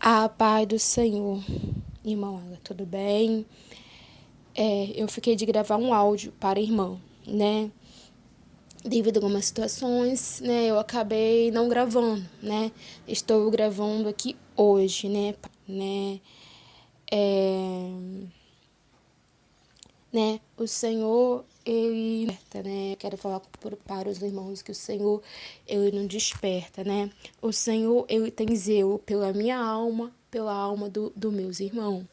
A paz do Senhor, irmão, tudo bem? Eu fiquei de gravar um áudio para a irmã, né? Devido a algumas situações, né? Eu acabei não gravando, né? Estou gravando aqui hoje, né? É, O Senhor, ele desperta, né? Quero falar para os irmãos que o Senhor, ele não desperta, né? O Senhor, ele tem zelo pela minha alma, pela alma do meus irmãos,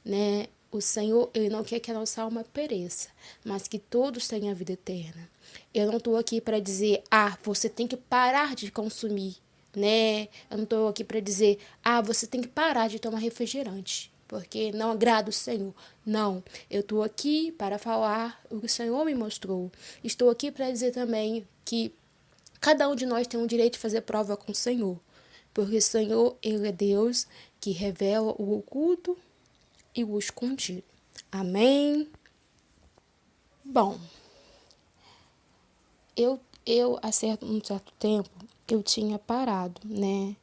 né? O Senhor, ele não quer que a nossa alma pereça, mas que todos tenham a vida eterna. Eu não estou aqui para dizer, você tem que parar de consumir, né? Eu não estou aqui para dizer, você tem que parar de tomar refrigerante, porque não agrada o Senhor. Não, eu estou aqui para falar o que o Senhor me mostrou. Estou aqui para dizer também que cada um de nós tem o direito de fazer prova com o Senhor, porque o Senhor, ele é Deus que revela o oculto e o escondido. Amém? Bom, eu há um certo tempo, eu tinha parado, né?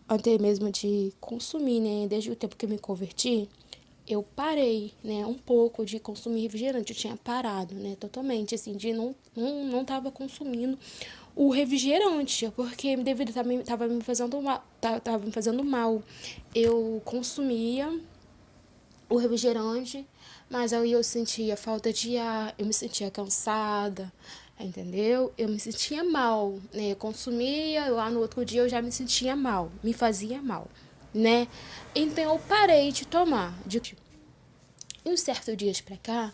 Antes mesmo de consumir, né? Desde o tempo que eu me converti, eu parei, né? Um pouco de consumir refrigerante. Eu tinha parado, né? Totalmente, assim, de não tava consumindo o refrigerante, porque devido a tava me fazendo mal, tava me fazendo mal. Eu consumia o refrigerante, mas aí eu sentia falta de ar, eu me sentia cansada, entendeu? Eu me sentia mal, né? Eu consumia, lá no outro dia eu já me sentia mal, me fazia mal, né? Então eu parei de tomar. E uns certos dias pra cá,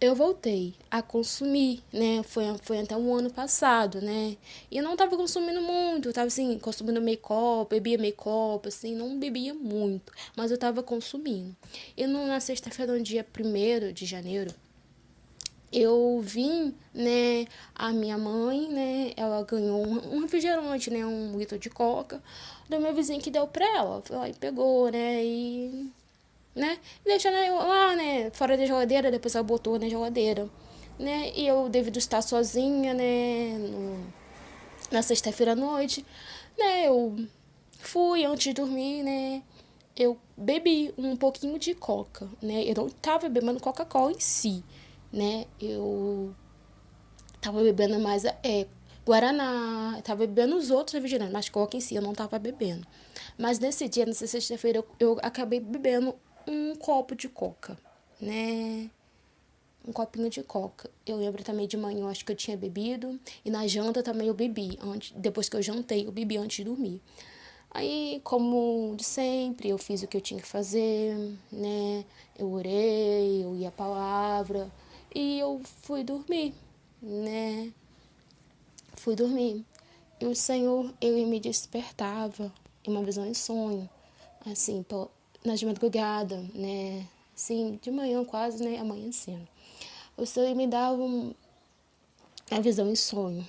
eu voltei a consumir, né? Foi até um ano passado, né? E eu não tava consumindo muito, eu tava assim, consumindo meio copo, bebia meio copo, assim, não bebia muito, mas eu tava consumindo. E na sexta-feira, no dia 1º de janeiro, eu vim, né, a minha mãe, né, ela ganhou um refrigerante, né, 1 litro de coca, do meu vizinho que deu pra ela. Foi lá e pegou, né? E deixando lá, né? Fora da geladeira, depois ela botou na geladeira, né? E eu, devido estar sozinha, né? Na sexta-feira à noite, né? Eu fui antes de dormir, né? Eu bebi um pouquinho de coca, né? Eu não tava bebendo Coca-Cola em si, né? Eu tava bebendo mais Guaraná, tava bebendo os outros refrigerantes, mas coca em si eu não tava bebendo. Mas nesse dia, nessa sexta-feira, eu acabei bebendo um copo de coca, né? Um copinho de coca. Eu lembro também de manhã, eu acho que eu tinha bebido. E na janta também eu bebi. Depois que eu jantei, eu bebi antes de dormir. Aí, como de sempre, eu fiz o que eu tinha que fazer, né? Eu orei, eu ia a palavra. E eu fui dormir, né? Fui dormir. E o Senhor, ele me despertava em uma visão em sonho, assim, nas madrugadas, né? Assim, de manhã quase, né? Amanhecendo. O Senhor me dava uma visão em sonho.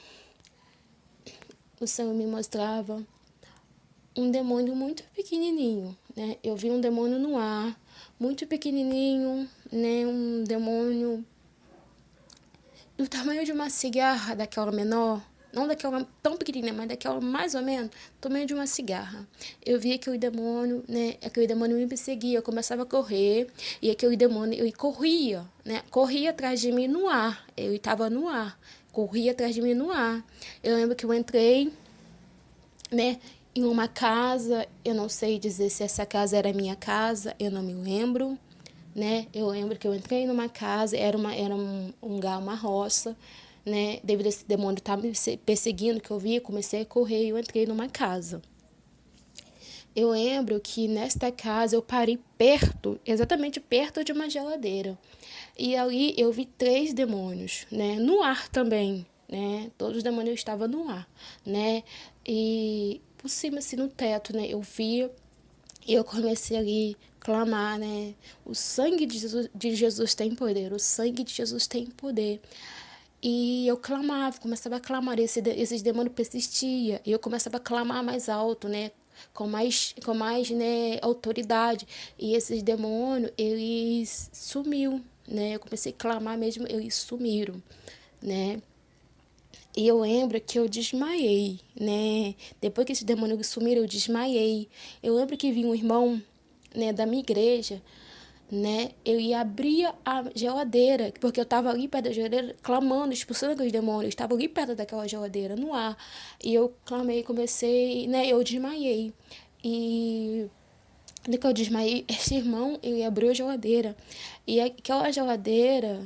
O Senhor me mostrava um demônio muito pequenininho, né? Eu vi um demônio no ar, muito pequenininho, né? Um demônio do tamanho de uma cigarra, daquela menor, não daquela tão pequenininha, mas daquela mais ou menos, do tamanho de uma cigarra. Eu via aquele demônio, né? Aquele demônio me perseguia, eu começava a correr, e aquele demônio, ele corria, né? Corria atrás de mim no ar, ele estava no ar, corria atrás de mim no ar. Eu lembro que eu entrei, né? Em uma casa, eu não sei dizer se essa casa era minha casa, eu não me lembro, né? Eu lembro que eu entrei numa casa, era um lugar, uma roça, né? Devido a esse demônio estar me perseguindo, que eu vi, comecei a correr e eu entrei numa casa. Eu lembro que nesta casa eu parei perto, exatamente perto de uma geladeira. E ali eu vi 3 demônios, né? No ar também, né? Todos os demônios estavam no ar, né? E por cima, assim, no teto, né? Eu via e eu comecei ali a clamar, né? O sangue de Jesus tem poder, o sangue de Jesus tem poder. E eu clamava, começava a clamar, esses demônios persistiam, e eu começava a clamar mais alto, né? Com mais, né, autoridade. E esses demônios, eles sumiu, né? Eu comecei a clamar mesmo, eles sumiram, né? E eu lembro que eu desmaiei, né? Depois que esses demônios sumiram, eu desmaiei. Eu lembro que vi um irmão, né, da minha igreja, né? Eu ia abrir a geladeira, porque eu estava ali perto da geladeira, clamando, expulsando aqueles demônios. Estava ali perto daquela geladeira, no ar. E eu clamei, comecei, né? Eu desmaiei. E no que eu desmaiei, esse irmão, ele abriu a geladeira. E aquela geladeira,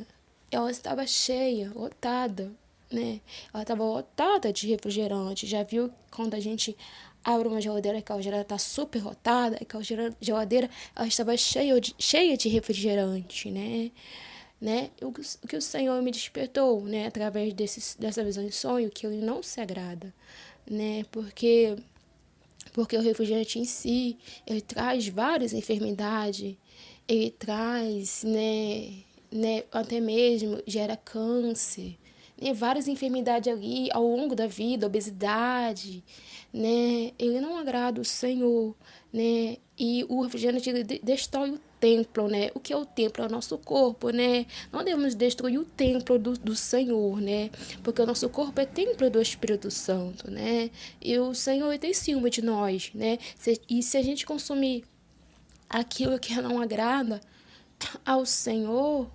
ela estava cheia, lotada, né? Ela estava lotada de refrigerante. Já viu quando a gente abre uma geladeira, aquela geladeira está super lotada, aquela geladeira, ela estava cheia de refrigerante, né? O que o Senhor me despertou, né? Através dessa visão de sonho, que Ele não se agrada, né? Porque o refrigerante em si, ele traz várias enfermidades, ele traz, até mesmo gera câncer, né, várias enfermidades ali ao longo da vida, obesidade, né, ele não agrada o Senhor, né, e o refrigerante ele destrói o templo, né? O que é o templo? É o nosso corpo, né? Não devemos destruir o templo do Senhor, né? Porque o nosso corpo é templo do Espírito Santo, né? E o Senhor tem ciúme de nós, né? E se a gente consumir aquilo que não agrada ao Senhor,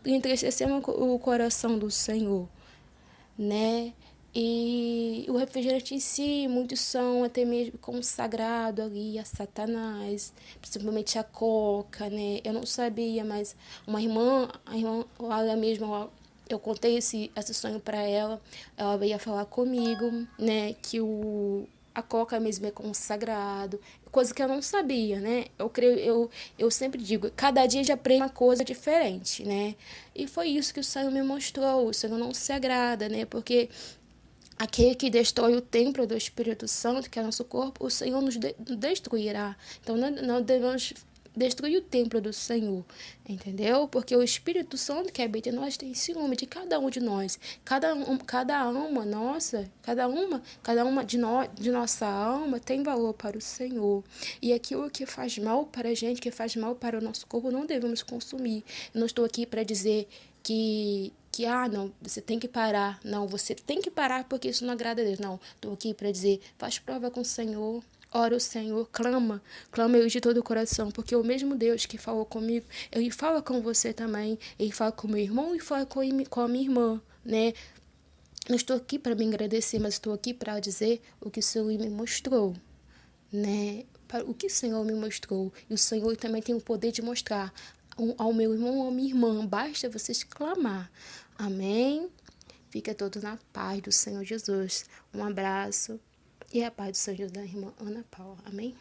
entristecemos o coração do Senhor, né? E o refrigerante em si, muitos são até mesmo consagrados ali a Satanás, principalmente a coca, né? Eu não sabia, mas a irmã lá mesmo, eu contei esse sonho para ela veio falar comigo, né? Que a coca mesmo é consagrado, coisa que eu não sabia, né? Eu sempre digo, cada dia já aprende uma coisa diferente, né? E foi isso que o Senhor me mostrou. O Senhor não se agrada, né? Porque aquele que destrói o templo do Espírito Santo, que é nosso corpo, o Senhor nos destruirá. Então não devemos destruir o templo do Senhor, entendeu? Porque o Espírito Santo que habita em nós tem ciúme de cada um de nós. Cada alma nossa, cada uma de nossa alma tem valor para o Senhor. E aquilo que faz mal para a gente, que faz mal para o nosso corpo, não devemos consumir. Eu não estou aqui para dizer não, você tem que parar. Não, você tem que parar porque isso não agrada a Deus. Não, estou aqui para dizer, faz prova com o Senhor, ora o Senhor, clama eu de todo o coração, porque o mesmo Deus que falou comigo, Ele fala com você também, Ele fala com o meu irmão e fala com a minha irmã, né? Não estou aqui para me agradecer, mas estou aqui para dizer o que o Senhor me mostrou, né? O que o Senhor me mostrou. E o Senhor também tem o poder de mostrar ao meu irmão ou à minha irmã. Basta vocês clamar. Amém? Fica todos na paz do Senhor Jesus. Um abraço e a paz do Senhor da irmã Ana Paula. Amém?